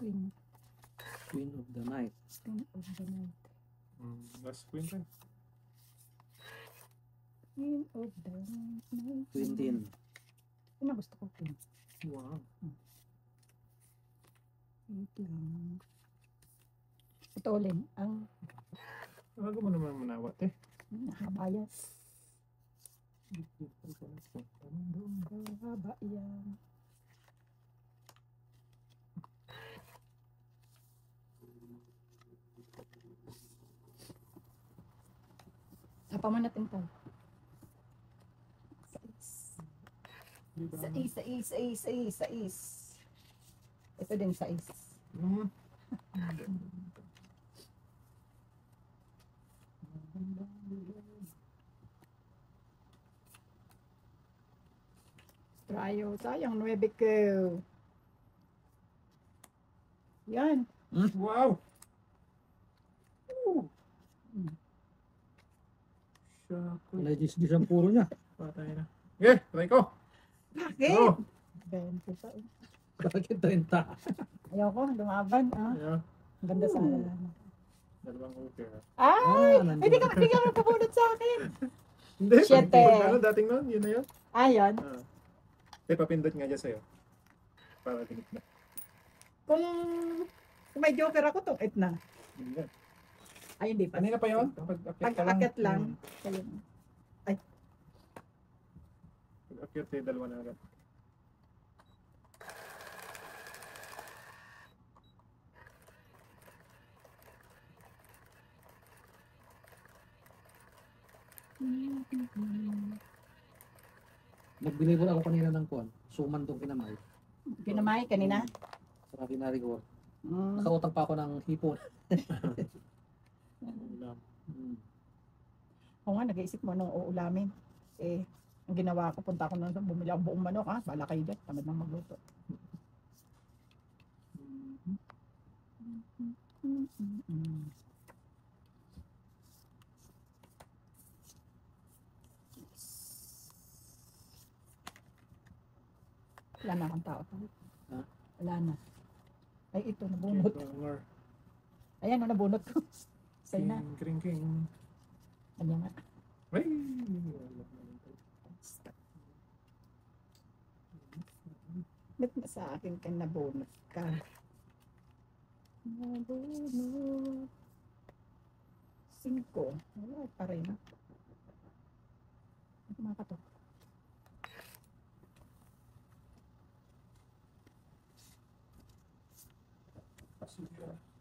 Queen. Queen of the Night. Queen of the Night. Last queen tayo. Queen of the Night. Queen din. Ano gusto ko? Queen. Wow. Wait lang. Ito ulit. Ang Bago mo naman manawat eh. nakabayas. Haba yan. Sapa mo natin ito. Sais. Ito din sais. Trayo. Sayang, 9 ko. Yan. Wow! Wala dis ang puro niya. Patay na. Okay, try ko. Bakit? Oh. 20 pa. Bakit 30? Ayoko, lumaban. Ah. Yeah. Ang ganda sa Dalawang okay. Ay! nandun. Hindi ka nagpabunod sa akin. Hindi. Siyete. Ano, dating noon, yun na yun. Ayan. Papindot nga dyan sa'yo. Para tinip na. Kung may joker ako, tong 8 na. Hindi. Ay, hindi pa. Kanina pa yun? Pag-akyat ka lang. Pag-akit lang. Ayun. Pag-akyat eh, dalawa na agad. Nag-deliver ako kanina ng kuwan. Suman tong kinamay. Pinamay kanina. Sa Binary Gold. Mm. Nakautang pa ako ng hipon. Oo nga, nag-iisip mo nung uulamin. Eh, ang ginawa ko, punta ko nun, bumili ako buong manok, ha? Bala kayo dyan, tamad nang magluto. Wala na akong tao. Ha? Wala na. Ay, ito, nabunot. Ayan, nabunot ko. Sa'yo na. King. Ano nga. Ay! Ba't sa akin ka nabunot ka? Nabunot. 5. Wala pa rin. Kumaka to.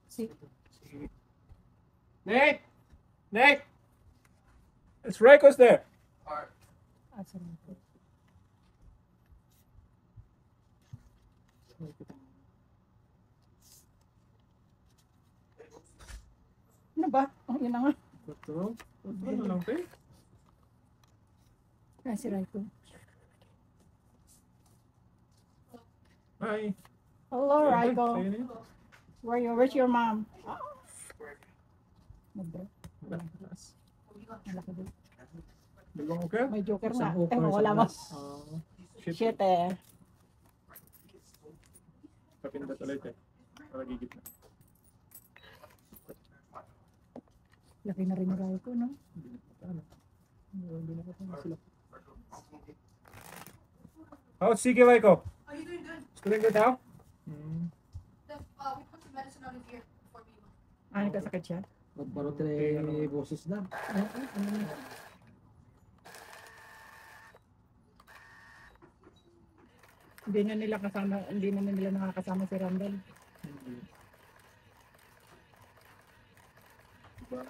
Si. Nate! It's Rikos there! Asa na ito? Ano ba? Ang yun na nga. Ito? Ano lang tayo? Si Raiko. Hi! Hello, Raiko. Ayun yun. Where's your mom? Nagdra. Last. Malaki din. Dalawang okay? May joker na. Isang okra, Wala mo. isang Shit. 7. Kapindot ulit eh. Para gigit na. Laki na rin ni Raiko, no? Hindi na pa sila. How's Sige, Riko? Are you doing good? Is doing good now? We put some medicine out of here for me. Nagkasakit siya? Magbarote boses na. Hindi na nila nakakasama si Randall.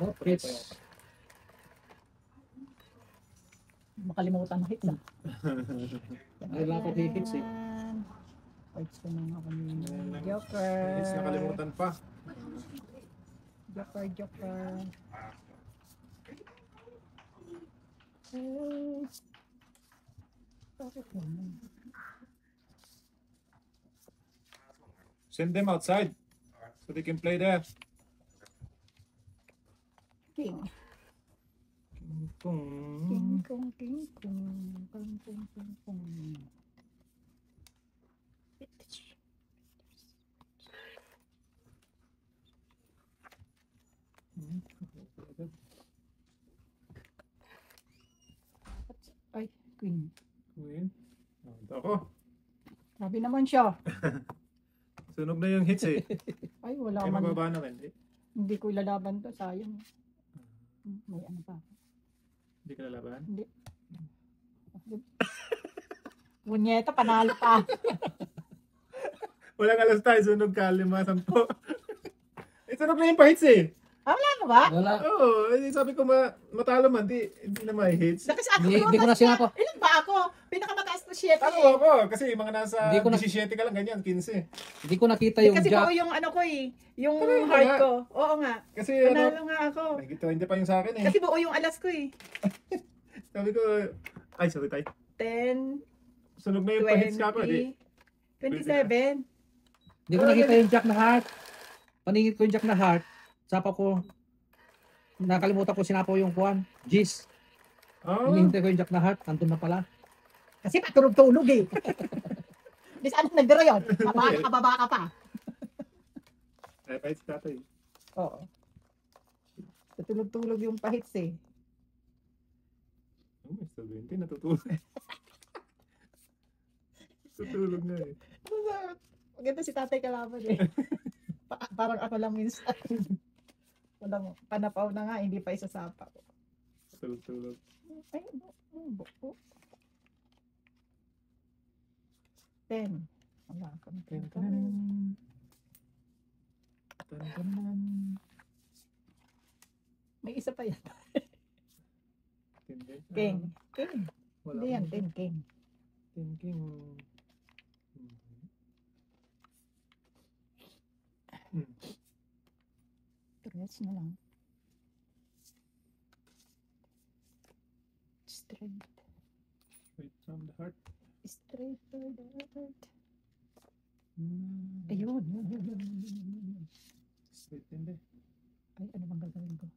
Oh, Fritz. Makalimutan na hits, ah. Ay, lang ako hihits eh. Hits ko na ako ni Joker. Is nakalimutan pa. Joker. Bakit naman? Send them outside so they can play there. King. King kong. King kong. Ay, queen. Queen. Oh, ito ako. Grabe naman siya. Sunog na yung hits eh. Ay, wala Ay, man. mababa na hindi. Hindi ko ilalaban to, sayang. May ano pa. Hindi ka lalaban. Hindi. Bunyeta, panalo pa. Walang alas tayo, sunog ka, 5, 10. Eh, sunog na yung pa-hits eh. Ah, wala na ba? Wala. Oo, eh, sabi ko matalo man, hindi na may hits. Kasi ako, Hindi ko na sinapa. Ilan ba ako? Pinakamataas na 7. Ano ako? Kasi yung mga nasa Hindi ko na- 17 ka lang, ganyan, 15. Hindi ko nakita yung Kasi jack. buo yung ano ko eh. Yung Pareho heart nga. ko. Oo nga. Kasi ano, Panalo nga ako. hindi pa yung sa akin eh. Kasi buo yung alas ko eh. Sabi ko, ay, sorry tayo. 10, Sunog na yung pa-hits ka ako, eh. 20, 27. Hindi ko nakita yung jack na heart. Paningit ko yung jack na heart. Sapa ko. Nakalimutan ko sinapo yung kuwan. Gis. Oh, Hinihintay ko yung jack na heart. Andun na pala. Kasi patulog-tulog eh. Di saan nagdira yun? Kababa ka pa. ay, pa-hits ka to eh. Oo. Patulog-tulog yung pahits eh. Oh, Mr. 20, natutulog. Natutulog na eh. Maganda si tatay kalaban eh. Parang ako lang minsan. Walang panapaw na nga, hindi pa isasapa. Tulog-tulog. Ay, buko. 10. Wala kang 10. Tan-tanan. Tan-tanan. May isa pa yan. Hindi. King. King. Wala Hindi yan, akong 10 king. Thinking. Tres na lang. Straight. Straight from the heart. Straight for the heart. Mm. Ayun. Yun. Straight hindi. Ay, ano bang gagawin ko?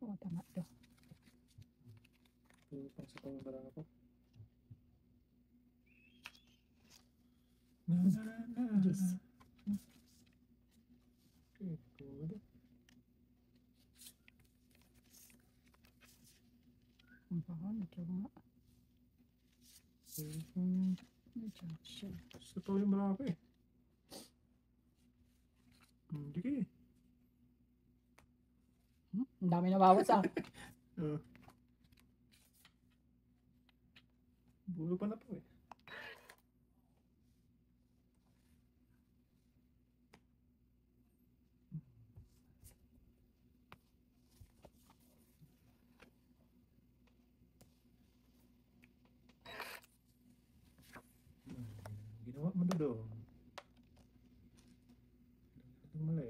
Oo, tama to. Pang sa pangbarang ako. Yes. Okay, good. Ang baka, medyo nga. Medyo siya. Sa to yung barang ako eh. Hindi ka eh. Ang dami nabawas ah. Bulo pa na to eh. Ginawa mo na doon. Ito mali.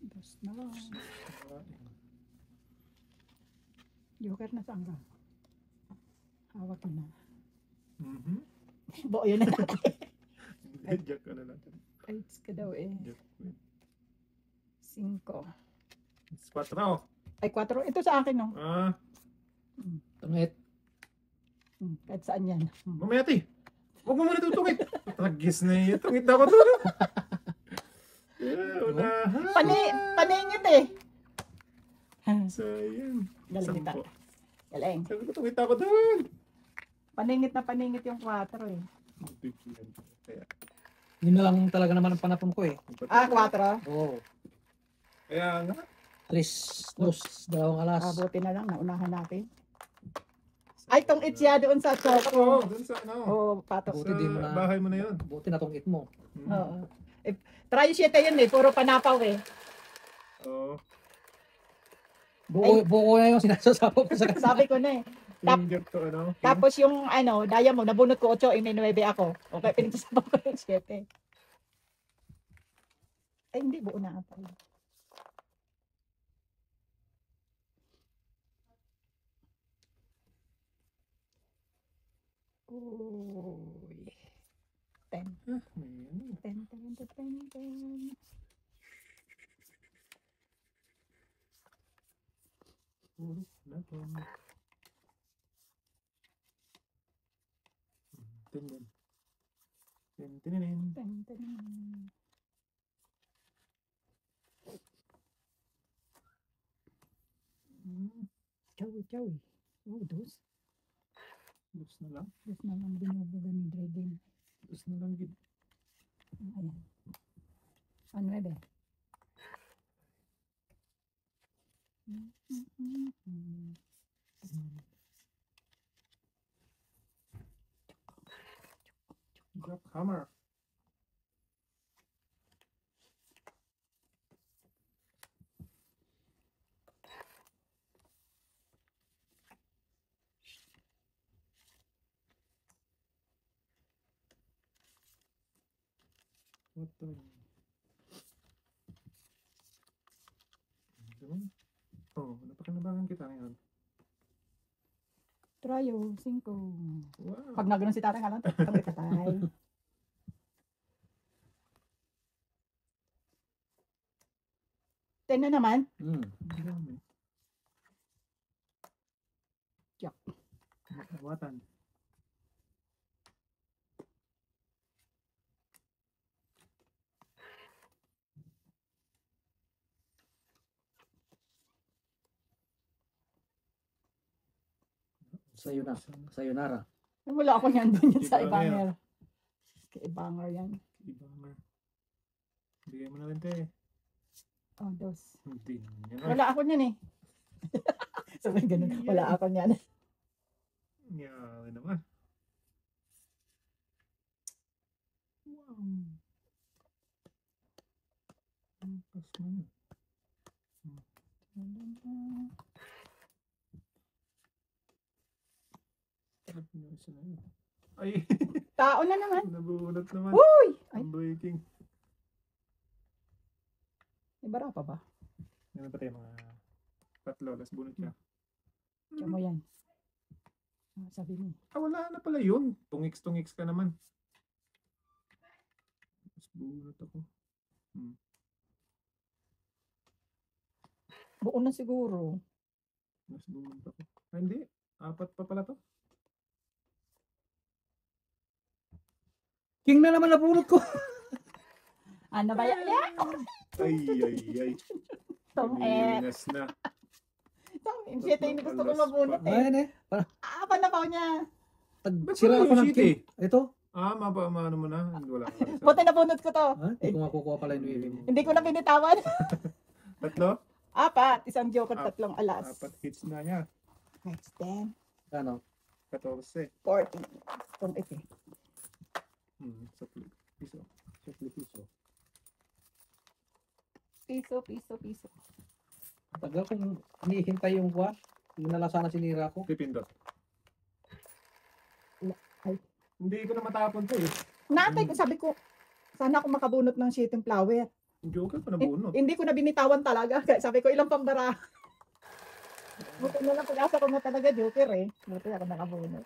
Dos na lang. Joker na saan ka? Hawak mo na. Mhm. Buo yun na natin. Hindi, jack ka na natin. Fights ka daw eh. Jack. 5. It's 4. Ay, 4. Ito sa akin no. Ah, Tungit. Kahit saan yan. mamaya ti. Huwag mo muna tutungit. Tragis na yun. Tungit na ako doon. Yeah, unahan. Paningit eh. Sayang. Galing kita. 10. Galing. Sabi ko, tungit ako doon. Paningit na paningit yung 4 eh. Kaya, Yun na lang talaga naman ang panapon ko eh. Ah, 4. Oo. Kaya nga. 3, 2, 2 alas. Buti na lang, naunahan natin. Ay, tong itya doon sa Oo, Choco. dun sa ano. Oo, patok. Buti di mo Sa na- bahay mo na yun. Buti na tungit mo. Oo. Eh, try 7 yun eh, puro panapaw eh. Oo. Buo na yung sinasasapo ko sa kasama. Sabi ko na eh. Finger to ano. Tapos yung ano, diamond, nabunot ko 8, ini 9 ako. Okay, pinagsasabaw ko yung 7. Ay, hindi, buo na ata. Uy. 10. Ah, may ano. 10, 10, 10, 10. Puro na to. natin yan. Tin. Ten, ten. Chowi. Oh, dos. Dos na lang. Dos na lang binubuga ni Dragon. Dos na lang gid. Ayan. Ano ba? Drop hammer. What the? Diba? Oh, napakinabangan kita ngayon. Tryo, 5. Wow. Pag nagano'n si tatay ka lang, tatay tatay. Ten na naman. Ang dami. Jack. Watan. Sayonara. Wala ako niyan doon sa Ibanger. Ibanger. Kay Ibanger yan. Ibamer. Bigay mo na rin, te. Oh, dos. Hindi naman yan. Wala ako niyan eh. Sabi ganun. Wala ako niyan. Yan naman. Wow. Ang pas mo yun. Sarap nyo isa na yun. Ay, Tao na naman. nabunot naman. Uy! Ay, Ang breaking. ibara pa ba? Ano pa tayo mga tatlo, las bunot ka. Diyan mo yan. Ah, sabi mo. Ah, wala na pala yun. Tungix ka naman. Las bunot ako. Buo na siguro. Las bunot ako. Ah, hindi. Apat pa pala to. King na naman nabunot ko. Ano ba yan? Ay. Tong Minas na. Tong shit, hindi gusto ko mabunot eh. Ayan eh. Ah, panapaw niya. Ba't Sira wala ako yung ng sheet king. Ito. Ah, maano mo na. Wala ka. Buti nabunot ko to. Hindi ko makukuha pala yung waving mo. Hindi ko na binitawan. Tatlo? Apat. Isang joker, tatlong alas. Apat hits na niya. Next 10, Ano? 14. 14. Itong ito. Supli. Piso. Piso. Tagal kung hinihintay yung kuha. Yung nalasa na sinira ko. Pipindot. Ay. Hindi ko na matapon to eh. Natay ko, sabi ko, sana ako makabunot ng shitting flower. Yung joker pa nabunot. Hindi ko na binitawan talaga. Kaya sabi ko, ilang pambara. Buti na lang pag-asa ko mo talaga joker eh. Buti ako nakabunot.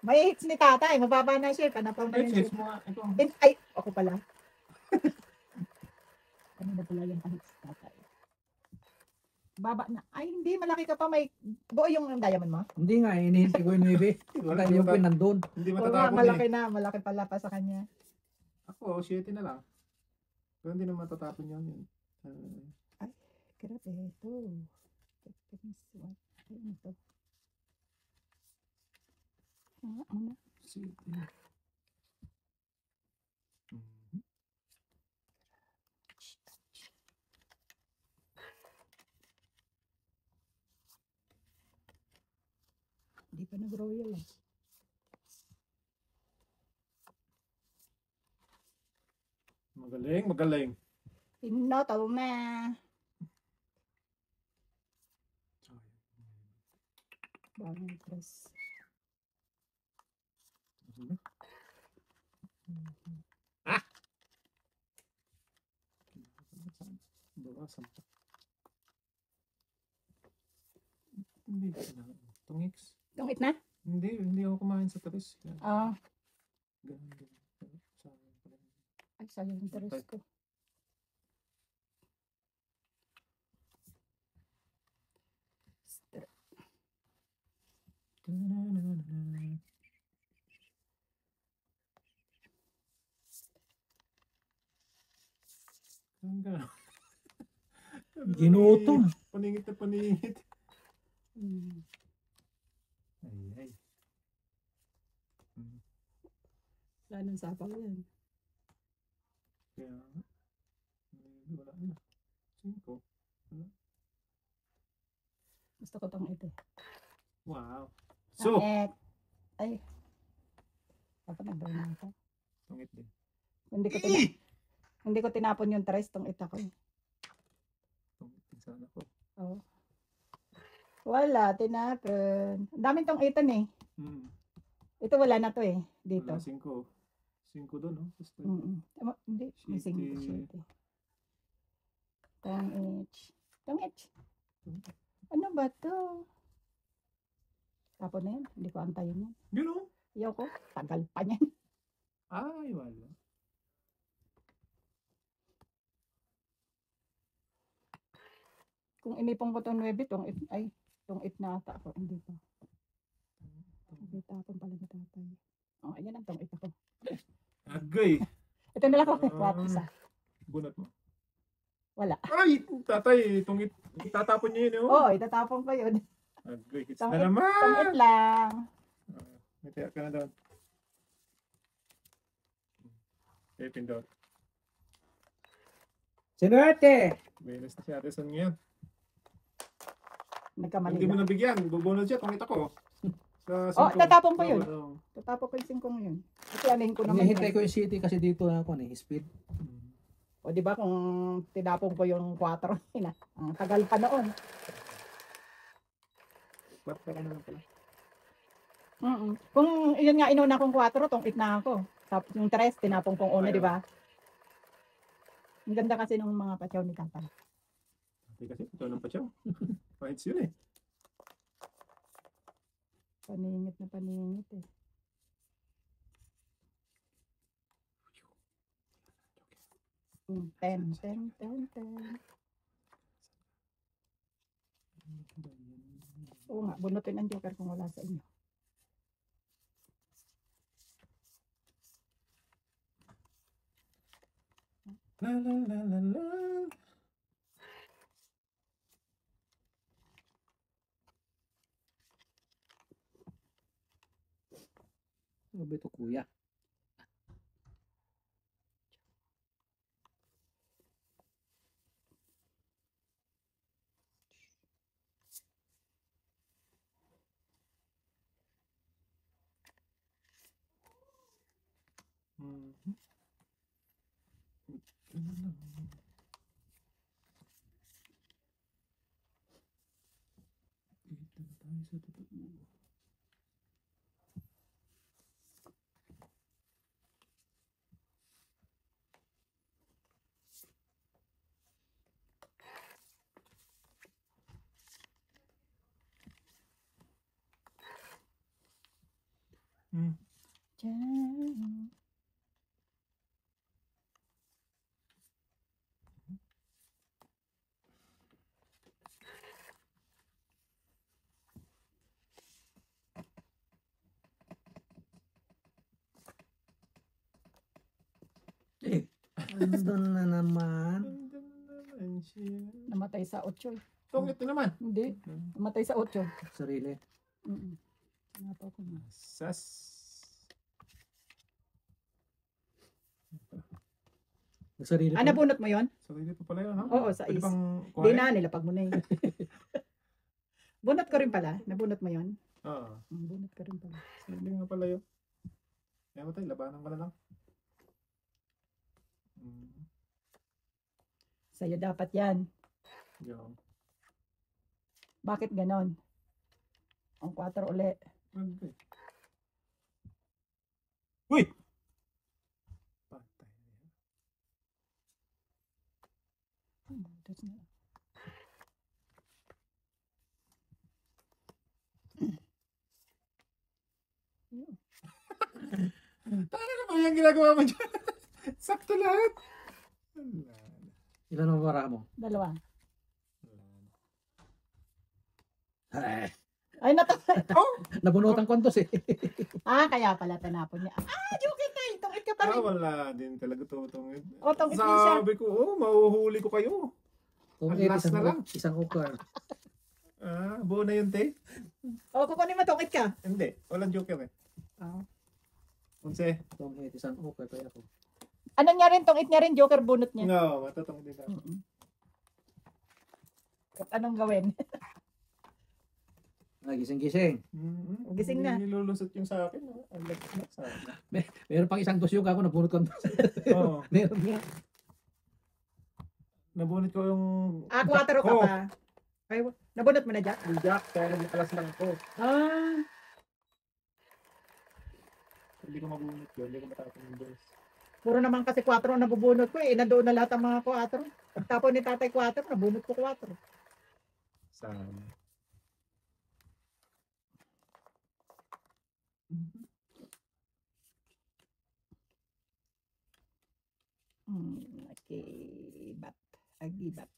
May hits ni tatay. Mababa na siya. Panapaw na Ay, yun. chase mo nga. Ito. Ay, ako pala. Ano na pala yung hits tatay? Baba na. Ay, hindi. Malaki ka pa. May buo yung diamond mo. Hindi nga, hinihintay ko yung waving. Wala yung queen nandun. Hindi Oo, matatapon malaki eh. na. Malaki pala pa sa kanya. Ako, 7 na lang. Pero hindi na matatapon yun. Grabe, ito. Ay, ano to? Ano na? 7. Hindi pa nag-royal eh. Magaling. Pinotol na. Bagong press. Ah! Bawasan pa. Hindi ko na. Tungix. Tungit na? Hindi ako kumain sa taris. Ah, Ganun. Sayang pala. ay, sayang yung dress ko. Ginutom. Paningit na paningit. Hmm. Ay, ay. Wala nang sapaw yan. Kaya, wala na. 5. Gusto ko tong ito. Wow. So, Tangit. Ay. Dapat nag-burn na ako. tungit din. Hindi ko tinapon yung tres tong ita ko. Tungit din sana ko. Oh. Wala, tinapon. Ang daming tong itan eh. Ito wala na to eh. Dito. Wala 5. 5 doon, no? Gusto. Hindi. Missing Shitty. Tong itch. Tong itch. Ano ba to? Tapon na yan. Hindi ko antayin yan. Yun, oh. Ayaw ko. Tagal pa niyan. Ay, wala. Kung inipong ko tong 9, tong it na ata ako. Hindi pa. Okay, tapon pala ni tatay. Oh, ayan ang tong it ako. Agay. Ito na lang ako. What isa? Bunat mo. Wala. Ay, tatay. Tungit. Itatapon niya yun, oh. Oo, itatapon ko yun. Agay. Hits Tungit- na naman. Tong it lang. May tiyak ka na doon. Okay, pindot. Sinuwerte! Beres na si Ate Son ngayon. Nagkamali Hindi mo lang. nabigyan. Bubunod siya. Tungit ako. Sa Oh, 5. tatapon ko yun. Oo. Tatapon ko yung 5 ngayon. Kasi alin ko naman. Hinihintay yan. ko yung city kasi dito na ako speed. O di ba kung tinapon ko yung 4, ang tagal pa noon. Ba't ka na lang pala? Kung yun nga inuna kong 4, tong it na ako. Tapos yung 3, tinapon kong 1, di ba? Ang ganda kasi ng mga patyaw ni tatay. Hindi kasi. Ito ng patyaw. Pahits yun eh. Paningit na paningit eh. Mm, 10. Oo nga, bunutin ang joker kung wala sa inyo. La la la la la. Ano ba ito, kuya? Mhm. Dito na tayo sa totoo. Diyan. Andun na naman. Ganda naman siya. Namatay sa 8. Tungit na naman. Hindi, namatay sa 8. Sarili. Nato ko na. Sas. Sarili. Nabunot mo yon? Sarili pa pala yun, ha? Oo, sa Pwede is. bang Di kuhain? na, nilapag mo na yun. Bunot ko rin pala. Nabunot mo yon? Oo. Bunot ko rin pala. Sarili nga pala yun. Kaya tayo, labanan mo na lang. Sa'yo dapat yan. Yun. Bakit ganon? Ang 4 uli. Okay. Uy! Patay na yan. That's na. Tayo na ba yung ginagawa mo dyan? Sakto lahat. Wala na. Ilan ang wara mo? 2. Wala na. Ay, Oh! Nabunutan ko to eh. kaya pala tinapon niya. Joker tayo. Tungit ka pa rin. Wala din talaga tutungit. O, tungit din siya. Sabi ko, mahuhuli ko kayo. Kung Ang 8, last na lang. isang Oker. Buo na yun, te. O, kukunin mo, tungkit ka. Hindi. Walang joker eh. Oh. 11. Kung 8, isang Oker. Kaya ako. Ano niya rin, tungkit niya rin, joker bunot niya. No, matatong din ako. At anong gawin? Gising-gising. Gising na. Hindi nilulusot yung sa akin. No? Ang lagos na sa akin. Meron pang isang dosyog ako, nabunot ko. Oo. Meron nga. Nabunot ko yung... 4 ka Jack ko. pa. Ay, nabunot mo na, Jack? Yung jack, kaya nagkalas lang ako. Ah. Hindi ko mabunot yun. Hindi ko matapos yung boss. Puro naman kasi 4 ang nabubunot ko eh. Nandoon na lahat ang mga 4. Pagtapon ni tatay 4, nabunot ko 4. Sana. Okay, bat. Agibat.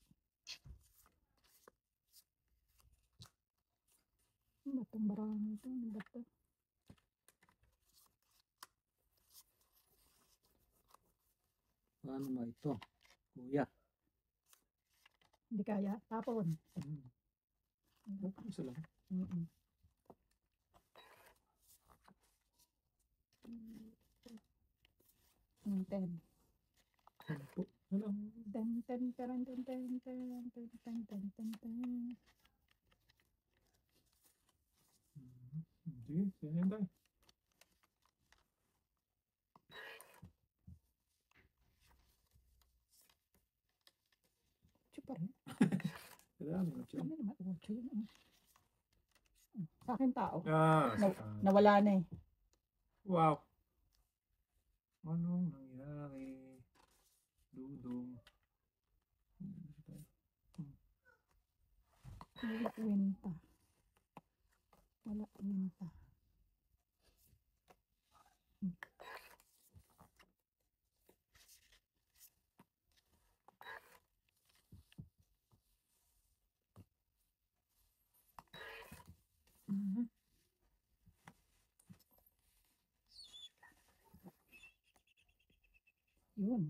Batong barang ito. Bato. Ano ba ito? Kuya. Hindi kaya. Tapon. Isa lang. Mm-mm. Ten. Ano? Ten, ten, ten, ten, ten, ten, ten, ten, ten, ten, ten. Sige, sige tayo. Ocho pa rin. Kailangan mo siya. Ano naman? Ocho yun. Sa akin tao. Ah, Nawala na eh. wow. Anong nangyari? Dudong. Wala winta. Wala winta. Yun.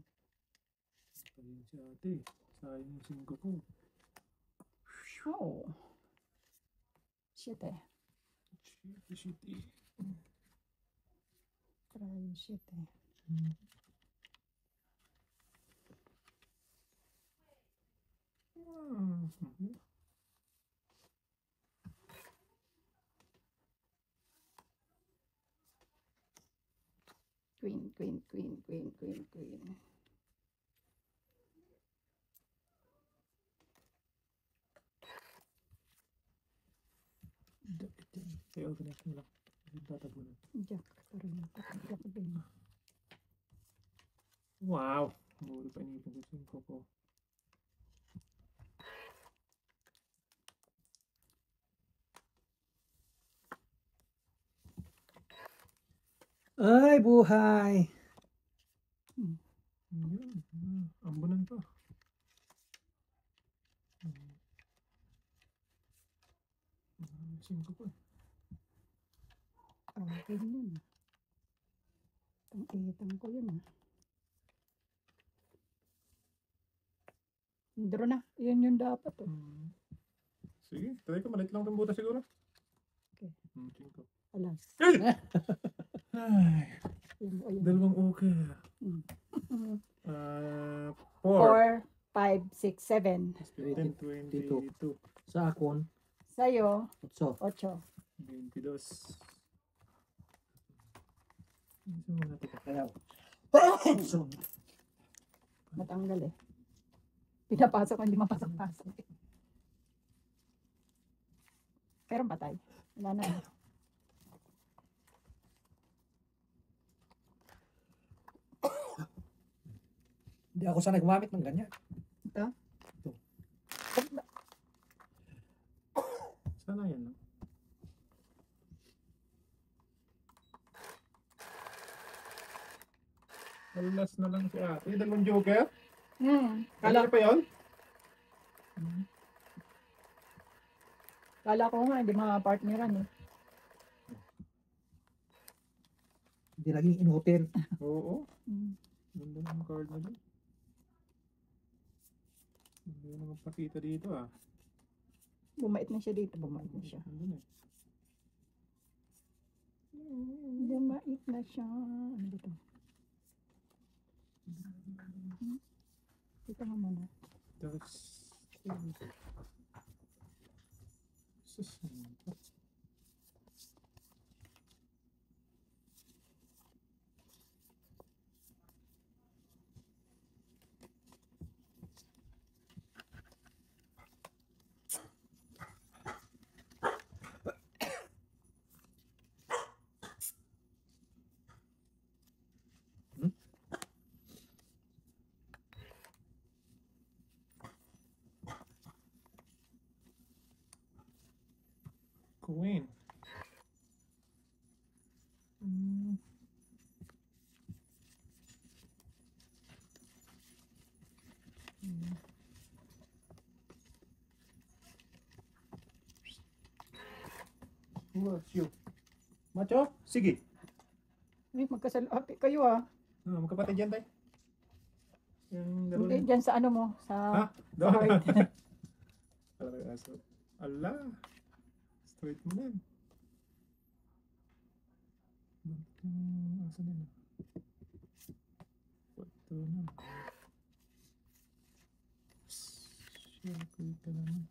Pa rin si ate. Sayang yung 5 ko. Oh. Shit eh. Shitty. Try yung shit eh. Queen, queen, queen, queen, queen, queen. Kaya connect mo lang. Hindi tatabunan. Jack pa rin. Jack din. Wow! Muro pa inipin ko 5 ko. Ay, buhay! Yun. Ambunan pa. Cinco pa. Akin yun. Tang-itang ko yun ah. Draw na. Yan yung dapat oh. Sige, try ko. Malit lang itong buta siguro. Okay. Cinco. Alas. Ay! Ayun, ayun. Dalawang okay. Mm. 4. 4, 5, 6, 7. 10, 22. Sa akon, Sa'yo, 8. 8. 22. Isa mo natin. Kaya, so, Matanggal eh. Pinapasok, hindi mapasok-pasok. Pero patay. Wala na. hindi ako sanay gumamit ng ganyan. Sana yan, no? Last na lang si ate. Dalawang joker? Kala, Kala pa yun? kala ko nga, hindi mga-partneran eh. Hindi naging inutil. Oo. Mm. Ganda ng card na doon. Hindi naman pakita dito ah. Bumait na siya dito. Bumait na siya. Andun eh. Bumait na siya. Ano dito? Dito nga muna. That's... Sus. Queen. What's you? Macho? Sige. Ay, magkasalapit kayo ah. Magkapatid yan tayo. Yung laro Hindi, dyan sa ano mo. Sa... Ha? Sa heart. Talaga aso. Allah. Straight mo na. Asa na. Photo na. Share ko ito naman.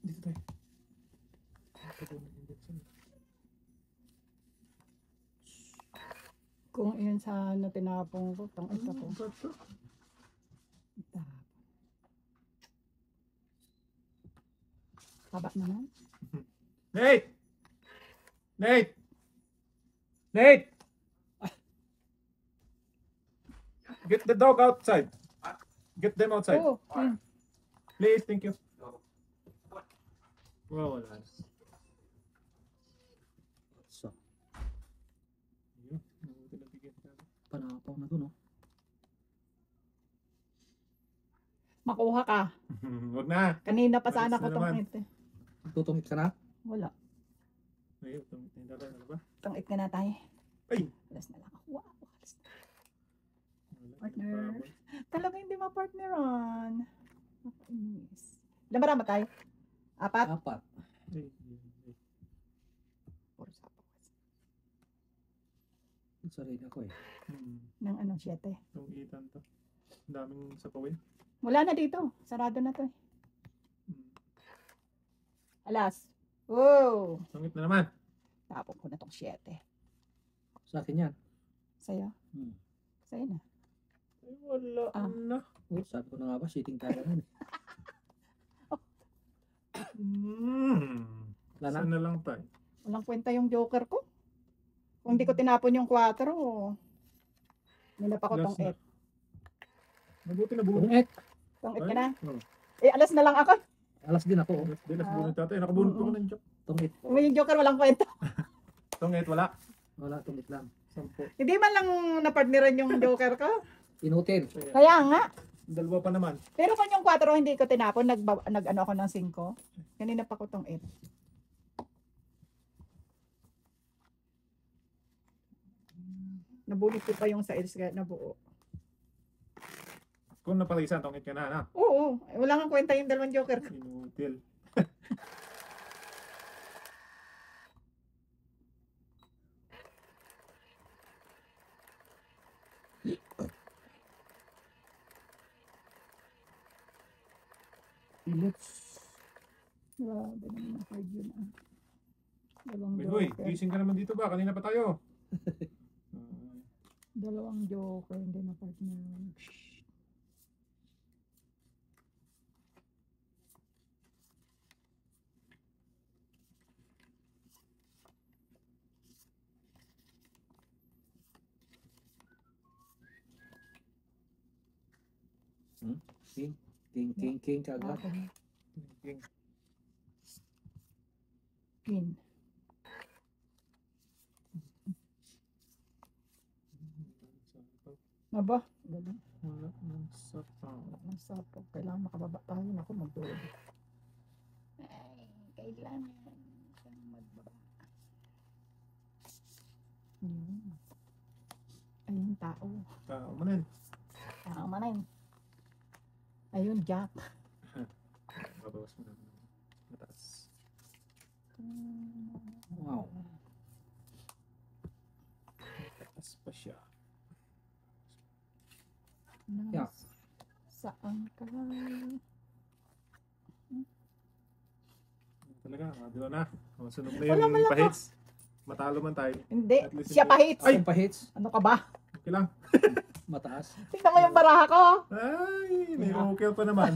Dito tayo. Ito na yung injection. Kung yun sa natinapong ko, tang ito ko. Bato. Itapon. Taba naman. Nate! Nate! Nate! Get the dog outside. Get them outside. Oo, yun. Please, thank you. Wow, wala. So, Ayun, mabuti na bigyan ka. panapaw na to, no? Makuha ka. Wag na. Kanina pa Alis sana na ko naman. tangit eh. Tutungit ka na? Wala. Ayun, tingnan tayo na ba? Tangit ka na tayo. Ay! Alas na lang ako. Wow. Alas na. Wala, Partner. nagbaboy. Talaga hindi ma-partneran. Nakainis. Ilan ba tayo? Apat? Apat. Ay, ay, ay. Puro sapaw. Sarili ako eh. Ng ano, 7. Itong itan to. Ang daming sapawin. Wala na dito. Sarado na to eh. Hmm. Alas. Wow. Sungit na naman. Tapon ko na tong 7. Sa akin yan. Sa'yo? Hmm. Sa'yo na. Ay, wala Ah. na. Oh, sabi ko na nga ba, sitting tayo nun. Wala na. Saan na lang tayo? Walang kwenta yung joker ko. Kung di ko tinapon yung 4, nilap ako tong Last na. 8. Mabuti na buo. Tungit. Tong 8 ka na. Oh. Eh, alas na lang ako. Alas din ako. Oh. Dilas buo na tatay. Nakabunot Oo. ako ng joke. Tungit. Yung joker walang kwenta. Tungit, wala. Wala, tungit lang. 10. Hindi man lang napartneran yung joker ko. Inutil. Kaya, Kaya nga. dalawa pa naman. Pero kung yung 4 hindi ko tinapon, nag-ano ako ng 5. Kanina pa ko tong 8. Nabunot ko pa yung sa else kaya nabuo. Kung napalisan, tungit ka na, na. Oo, wala kang kwenta yung 2 joker ko. Inutil. Philips. Grabe naman ang card yun ah. 2 Uy, joker. gising ka naman dito ba? Kanina pa tayo. 2 joker, hindi na partner. King kagad. King. Queen. Aba, ganun. Wala na. Nasa po. Kailangan makababa tayo. Ako magduod. Ay, kailangan siyang magbaba. Ayun, tao. Tao mo na yun. Tao man na yun. Ayun, Jack. Babawas mo na. Mataas. Wow. Mataas pa siya. Yeah. Saan ka? Talaga, di ba na? O, sunog na Wala yung man lang pahits. Matalo man tayo. Hindi. At least Siya hindi- pahits. Ay, pahits. Ano ka ba? Okay lang. Mataas. Tingnan mo yung baraha ko. Ay, may okay pa naman.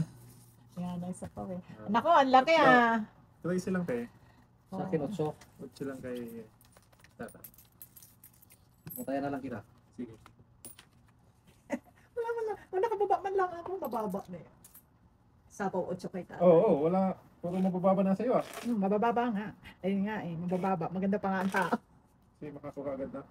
Yan, isa pa eh. Nako, ang laki ah. Try silang te. Sa akin, 8. 8 lang kay Tata. Matayan na lang kita. Sige. Wala man lang. Wala kababa man lang ako. Mababa na yun. Sapaw 8 kay tata. Oo, wala. Puro mabababa na sa'yo ah. Mabababa nga. Ayun nga eh. Mabababa. Maganda pa nga ang tao. Kasi makakuha agad na.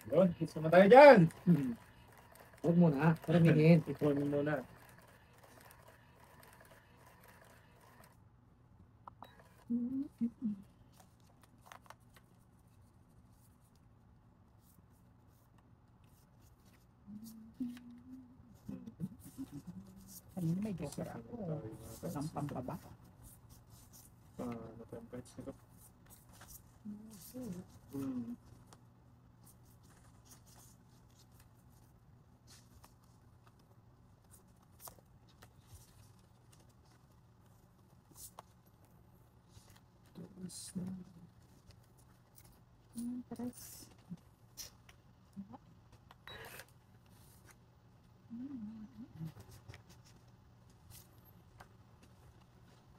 Yun, hits naman tayo dyan. Huwag mo na. Paramihin. Ikuha mo muna. Kanina may joker ako. Walang pampaba. Ano pa yung pahits nito? Hmm. Tres.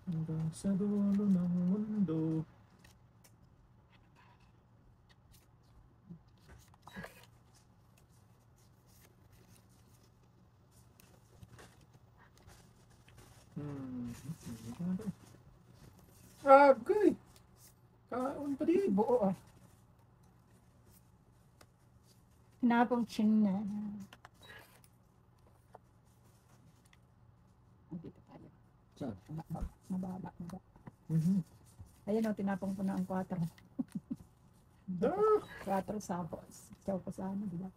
Hanggang sa dulo ng mundo. Okay. Kaon pa din. Buo ah. Hinapong chin na. Dito tayo. Saan? Mababa. Mhm. Ayan o, tinapong ko na ang 4. Ah, 4 sapos. Saw ko sana, di ba?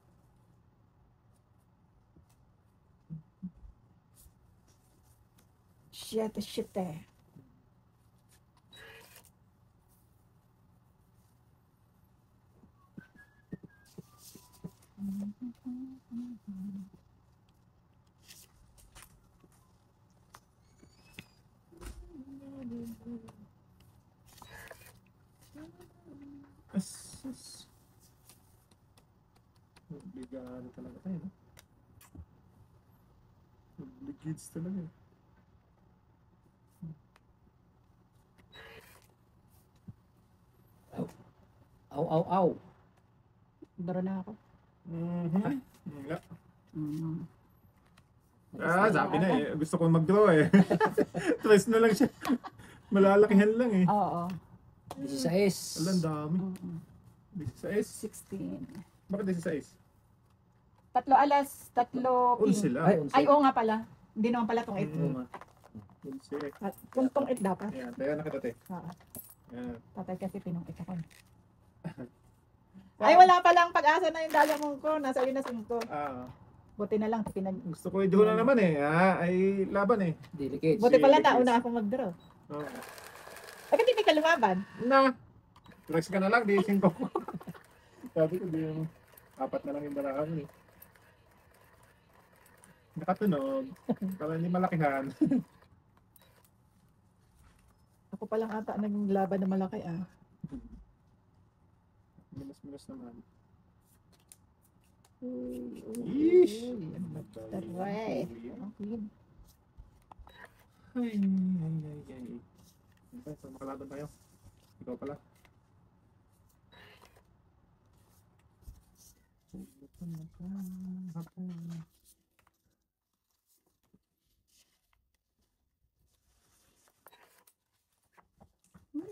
Shit eh. asus. Obligado talaga tayo, no? Obligates talaga. Aw, aw, aw. Dara na ako. Mhm. Nga. Mm. Sabi na eh. Gusto kong mag-draw eh. Twice na lang siya. Malalakihan lang eh. Oo. 16. Alam, dami. 16. 16. Bakit 16? 3 alas, 3 Ul pin. sila. Ay, Ay, oo nga pala. Hindi naman pala tong 8. Mm. Ul sila. Kung tong 8 dapat. Ayan, tayo na kita te. Oo. Ayan. Tatay kasi pinong 8 ako. Ay, wala palang pag-asa na yung dalamong ko. Nasa iyo na 5. Ah, Buti na lang. gusto ko i-draw na naman eh. Ay laban eh. Delicate. Buti pala Delicates. nauna ako mag-draw. Oh. Bakit hindi ka lumaban? Na. Twice ka na lang, di 5 ko. Sabi ko, di yung 4 na lang yung barahan mo eh. Nakatunog. Para hindi malakihan. Ako pa lang ata naging laban na malaki ah. Minas-minas naman. Ish! Ish! Taray. Okay. Ay. Okay, so makalaban tayo. Ikaw pala.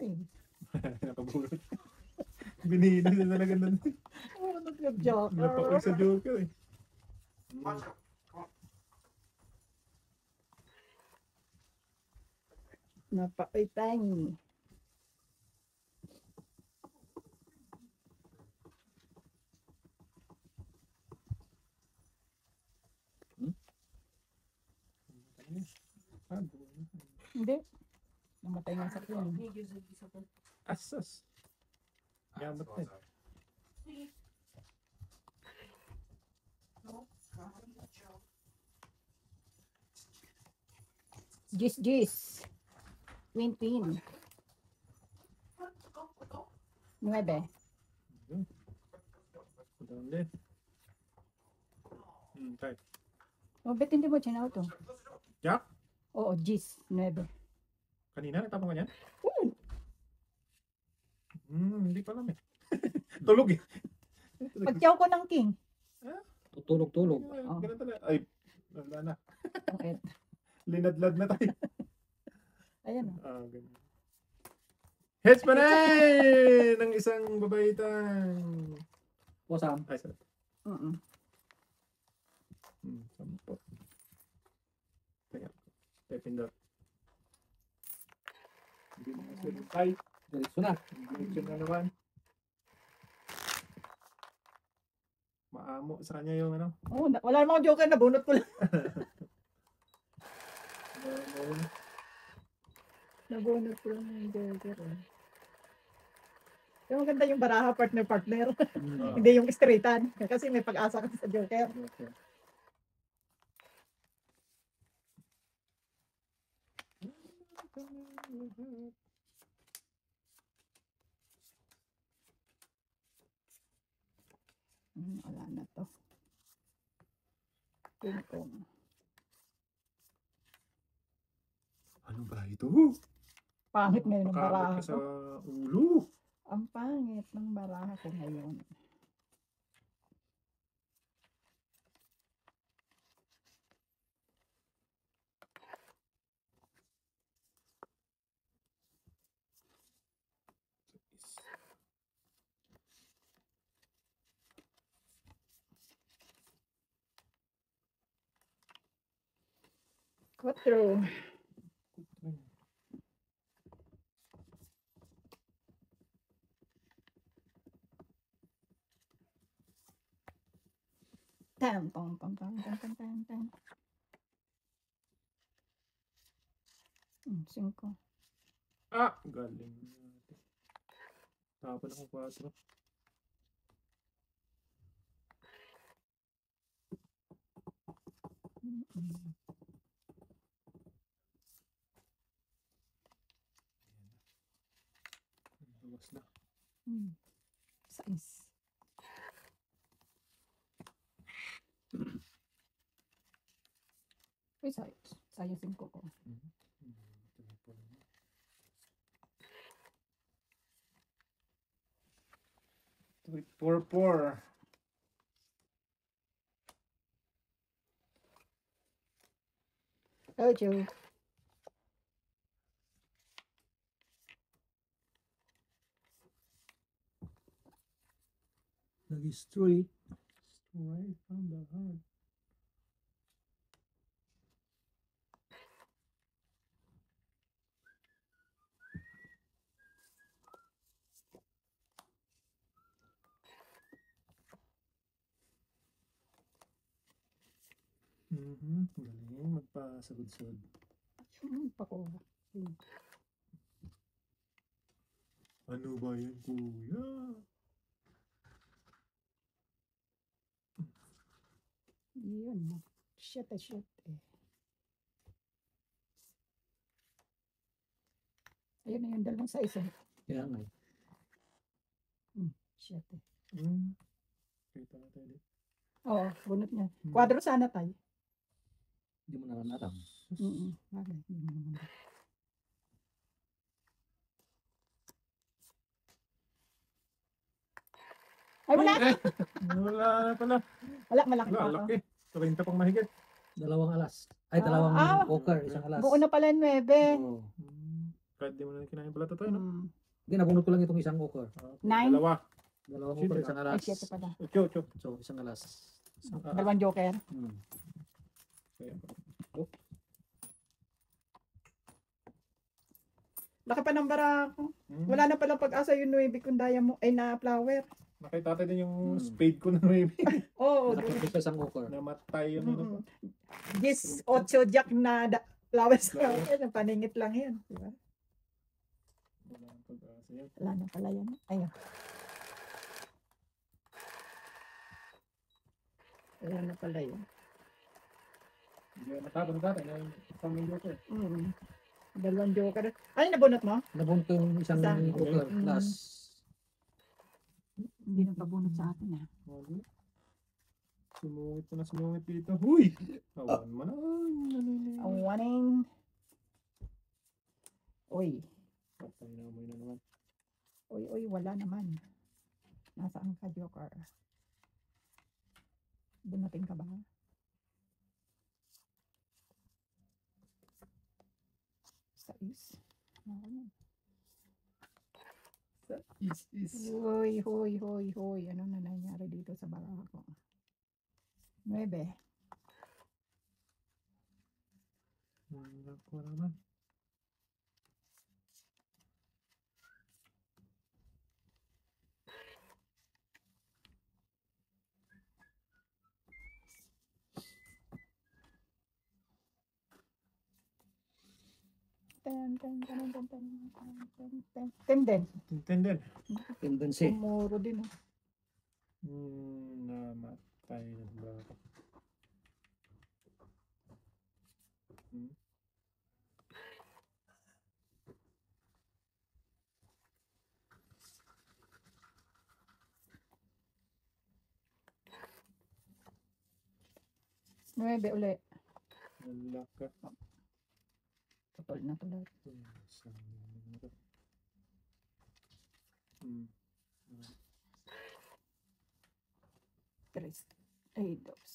Ay. Nakabulot. Binihina na talaga nun. Oh, nag-joke. Napauwi sa Joker eh. Napaitang. Hindi. Namatay nga sa kwan. Asas. Yamat na eh. Gis. Twin. 9. Dali. Okay. Oh, bet hindi mo chinauto. Jack? Oo, Gis. 9. Kanina nagtapang ka niyan? Oo. Hindi pa alam eh. Tulog eh. Pagtiyaw ko ng king. Tutulog-tulog. Ganun talaga. Ay, wala na. Okay. Linadlad na tayo. Ayan o. Ganun. Heads pa na ng isang babaitang. Wasam. Ay, sorry. Sampo. Teka. Pindot. Hindi na kasi ay. Diretso na. Direction na naman. Maamo sa kanya yung ano. Oh, wala namang joker. Nabunot ko lang. Nabunot ko lang yung joker. Yung maganda yung baraha partner. Hindi yung straightan. Kasi may pag-asa kasi sa joker. Okay. Wala na to. King. Ano ba ito? Pangit ngayon ng Pakabot baraha ka sa ko. ulo. Ang pangit ng baraha ko ngayon. Quattro. Tam. Cinco. Galing. Tapon ako 4. Lumas na. 6. Uy, sayang 5 ko. Four. Ocho. Lagi straight. Right from the heart. Galing magpasagod-sagod. Pako. Ano ba yan, kuya? Yun. Shit eh. Ayun na yung dalawang size eh. Kaya nga. Shit eh. Kita na tayo dito. Oo, bunot niya. Kwadro sana tayo. Hindi mo naranaram. Bagay, hindi mo naman. Ay, wala! Wala na pala. Wala, malaki pa Wala, ako. laki. 30 pang mahigit. Dalawang alas. Ay, dalawang poker. Isang alas. Buo na pala 9. Oo. Kahit di mo na kinain pala ito tayo, no? Hindi, nabunot ko lang itong isang okra. Nine. Dalawa. Dalawang Sino okra, ba? isang Ay, alas. 7 pala. Ocho. So, isang alas. Dalawang joker. Hmm. Laki pa ng bara ko. Wala na palang pag-asa yung 9 kung daya mo. Ay, na flower. Nakita natin din yung Hmm. spade ko na maybe. Oo. Nakapit sa isang okra. Namatay yung ano. Yes, 8 jack na flowers. Paningit lang yan. Diba? Wala nang pag-asa yan. Wala na pala yan. Ayun. Wala na pala yan. Hindi na matapos na dati. Isang minuto eh. Dalawang joker. Ay, nabunot mo? Nabunot ko yung isang Isang. okra. Mm. Last. Hindi nang pabunot sa atin ah. Wala. Sumungit dito. Huy! Awan mo na. Ang warning. Uy. Patay na amoy na naman. Uy, wala naman. Nasaan ka, joker? Bunutin ka ba? Sais. Is. Hoy. Ano na nangyari dito sa baraha ko? 9. Wala ko naman. Ten din. Tintin. Tendency. Umuro din. Oh. Namatay na ba ako? Nuebe uli. Wala ka. Putol na tuloy. Tres. Ay, dos.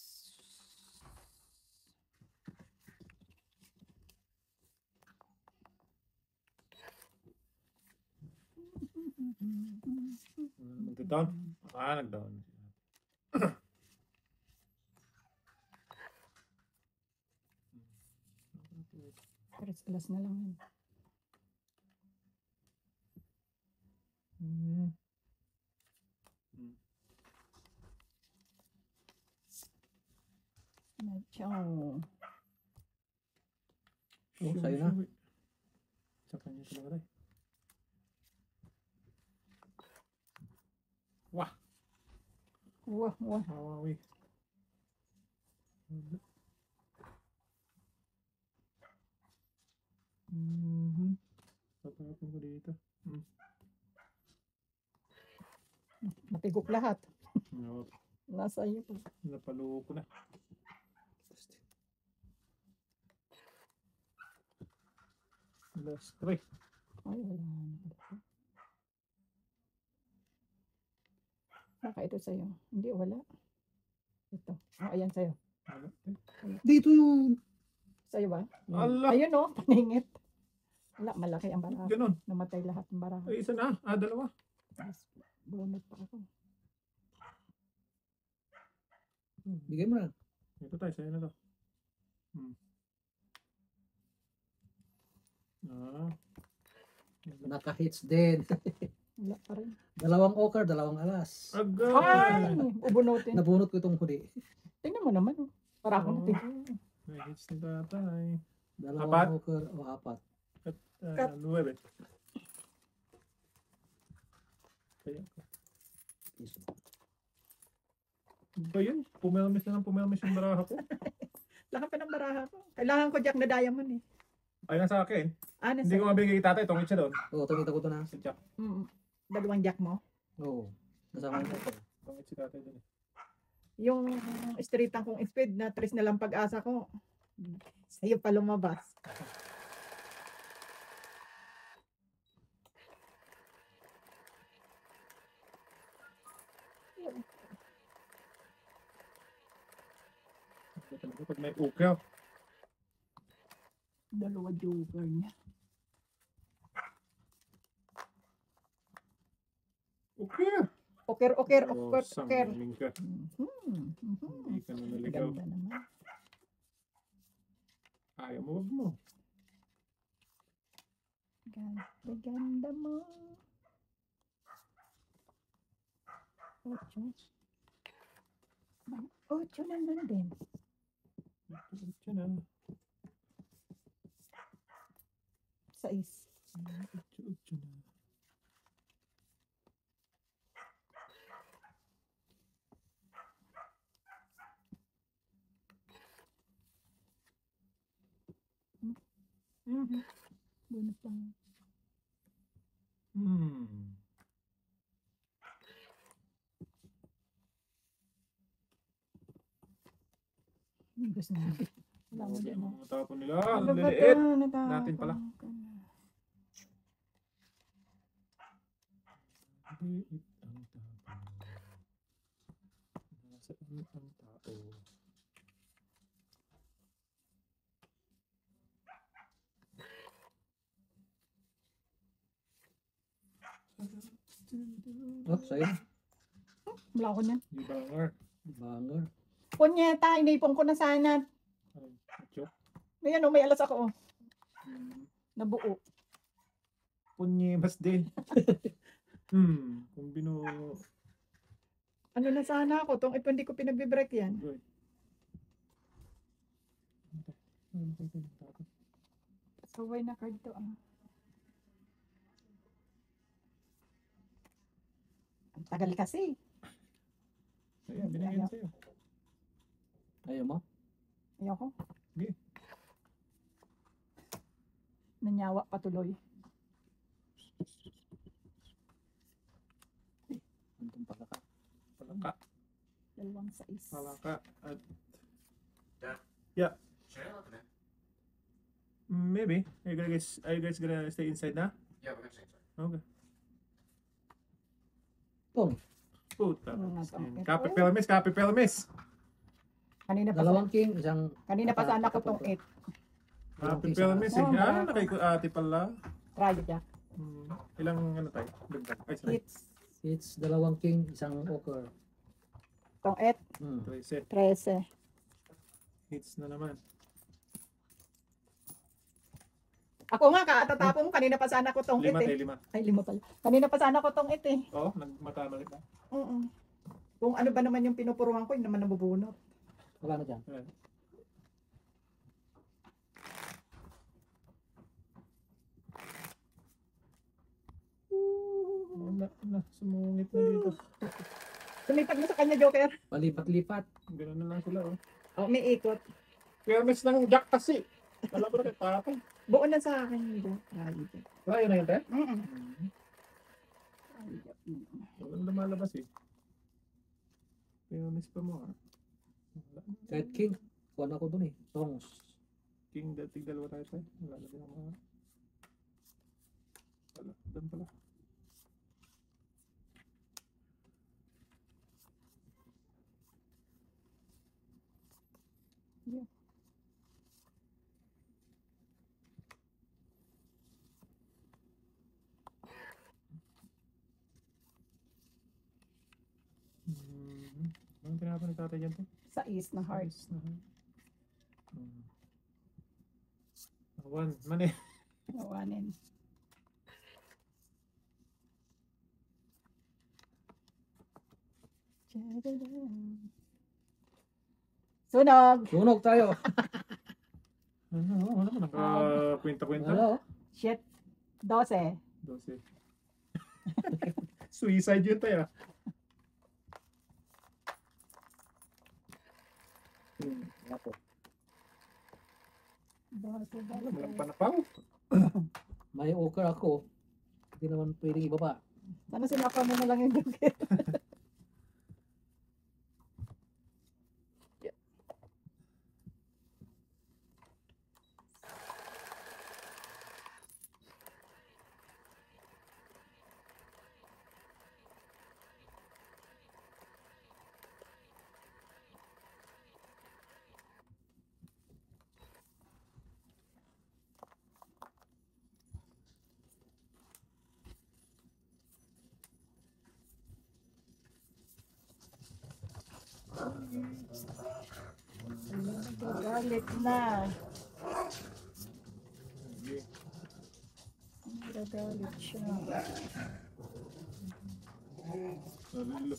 Magdown? Nag-down. Tres plus na lang yun. Medyo. Sa'yo na. Sa kanya talaga tayo. Wah! Wah. Hawawi. Tatapon ko dito. Matigok lahat. No, Nasa iyo po. napalo ko na. Last three. Ay, wala na. Baka ito sa'yo. Hindi, wala. Ito. Oh, ayan sa'yo. Wala. Dito yung... Sa'yo ba? Allah! Ayun oh, paningit. Wala, malaki ang bara. Ganon. Namatay lahat ng bara. Ay, isa na. Dalawa. Bunot pa ako. Bigay mo na. Ito tayo, sa'yo na to. Naka-hits din. Wala pa rin. Dalawang okra, dalawang alas. Ay! Agay! Ubunutin. Nabunot ko itong huli. Tingnan mo naman oh. Para akong Oo. natigil. May hits ni tatay. Dalawang Apat? okra o apat. Cut. 9. Kaya ko. Piso. Ba yun? Pumelmis na ng pumelmis yung baraha ko. Laki pa ng baraha ko. Kailangan ko jack na diamond eh. Ay, nasa akin. Nasa. Hindi ko mabigay kay tatay. Tungit siya doon. Oo, tumita ko ito na. Si Jack. Dalawang jack mo. Oo. Nasama ko ito. Tungit si tatay doon. Yung streetan kong speed na 3 na lang pag-asa ko. Sa'yo pa lumabas. Pag may ukraw. Dalawa joker niya. Oker, oker, Oh, oker, oker. sangling ka. Hindi ka na naligaw. Ganda naman. Ayaw mo, wag mo. Ganda, ganda mo. Ocho. Ocho naman din. Ito na. Sais. Ito na. Bunot lang. Hmm. Gusto mo. Wala mo Grabe din. ang mga tapon nila. Ano Ang ba liliit. to? Natapon Natin pala. ko na. Liit ang tapon. Nasaan ang tao? Oh, sa'yo. Wala ko niyan. Di banger. Banger. Punyeta, inipon ko na sana. Ay, joke. Ayan o, may alas ako. Hmm. Nabuo. Punyemas din. Kung binuo. Ano na sana ako? Tong ito hindi ko pinagbe-break yan. Good. Saway na card to ah. Ang tagal kasi. Ayan, binigyan sa'yo. Ayaw mo? Ayoko. Sige. Nanyawa patuloy. Andun pala ka. Palangka. Dalawang sais. Palangka. At Shall I open it? maybe. Are you guys gonna stay inside na? Yeah, we're gonna stay inside. Okay. Tong, Puta. Ano nga to? Copy Pelmes, copy Pelmes. Kanina pa dalawang king, isang... kanina pa sana ko tong 8. Copy Pelmes eh. Oh, Ah, marami. nakikuati pala. Try it ya. Ilang ano tayo? Dagdag. Ay, sorry. Hits. It's dalawang king, isang ochre. Tong 8, Hmm. 13. 13. Hits na naman. Ako nga, katatapong kanina pa sana ko tong 8 Lima eh. tayo, lima. Ay, 5 pala. Kanina pa sana ko tong 8 eh. Oo, nagmakamali ka. Kung ano ba naman yung pinupuruan ko, yun naman nabubunot. Wala na dyan. Ayan. Wala, sumungit na dito. Sumipat mo sa kanya, Joker. Palipat-lipat. Ganun na lang sila, oh. Oh, may ikot. Pelmes ng Jack kasi. Alam ko na kay tatay. Buo na sa akin yun. Try it. Wala, yun na yun, te? Mm-mm. Walang lumalabas eh. Pelmes pa mo, ah. Wala. Kahit king, kuha na ko dun eh. Tongs. King, dating dalawa tayo tayo. Wala na din ang mga... Wala, doon pala. Anong pinapa ni tatay dyan, te? Sa is na heart. Ayos na, ha? One, mani. Nawanin. Sunog. Sunog tayo. Ano mo, naka-kwenta-kwenta? Wala oh. Shit. 12. 12. Suicide yun tayo. Wala po. 12. Walang panapaw. May ochre ako. Hindi naman pwedeng ibaba. Sana sinapa mo na lang yung Joker. Galit na. Nagagalit siya. Lalo.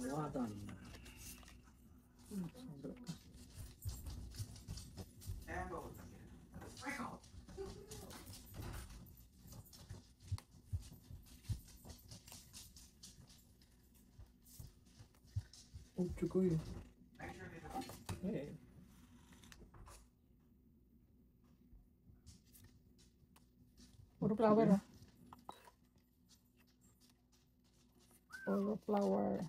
Watan. Oh, chukoy. Eh. Puro flower, ah. Puro flower.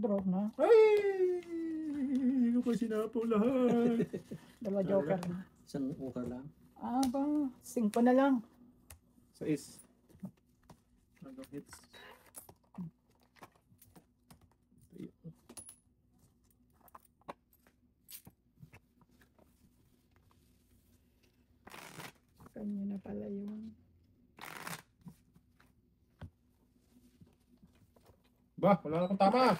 Draw na. Ay! Hindi ko pa sinapaw lahat. Dalawa joker. Isang ukar lang. Ah, ba? 5 na lang. Sa is. Hanggang hits. Kanya na pala yun. Ba, wala na akong tama.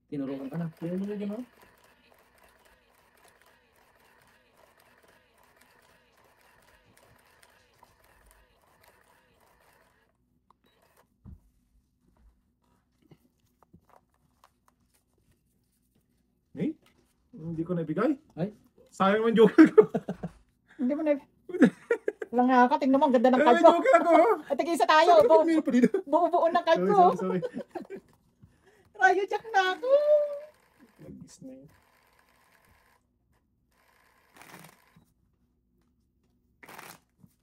Tinurukan ka na. Kaya mo gano'n? Eh? Hindi ko nabigay. Ay. Sayang ang joker ko. Hindi mo na... Lang nga ka, tingnan mo, ang ganda ng Eh, card ko. joker ako. At tig-isa tayo. Meron pa dito. Buo-buo ng card Sorry, ko. sorry. Rayo check na ako. Nag-is na yun.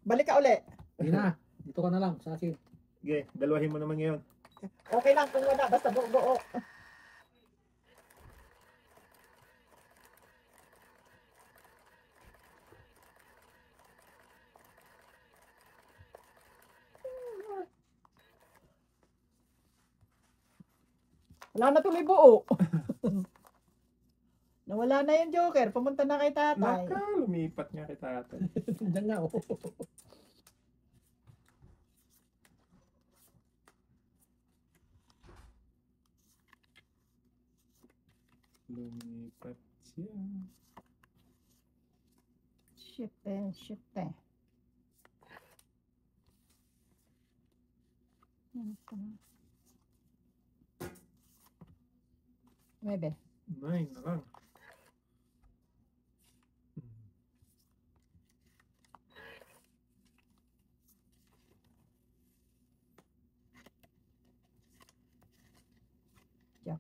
Balik ka uli. Hindi na. Dito ka na lang sa akin. Sige, dalawahin mo naman ngayon. Okay lang kung wala, basta buo-buo. Wala na tuloy buo. Nawala na yung joker. Pumunta na kay tatay. Naka, lumipat nga kay tatay. Diyan nga, oh. Lumipat siya. Shit eh, shit eh. Nuebe. 9 na lang. Jack.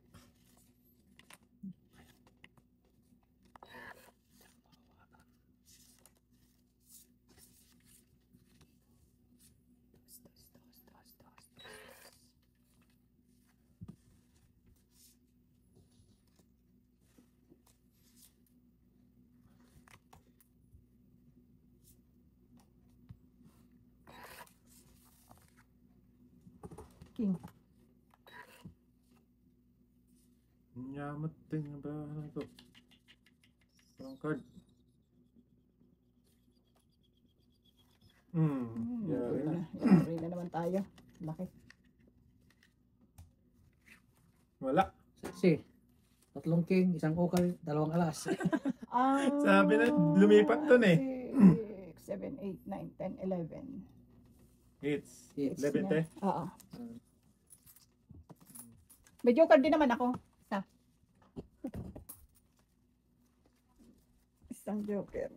King. Nyamat din nga ba ito? Strong card. Yari na. Yari na naman tayo. Laki. Saksi. Wala. 3 king, 1 ukar, 2 alas. Sabi na, lumipat dun eh. 6, 7, 8, 9, 10, 11. Hits. Hits. 11 te. Oo. May joker din naman ako. Isa. Isang joker.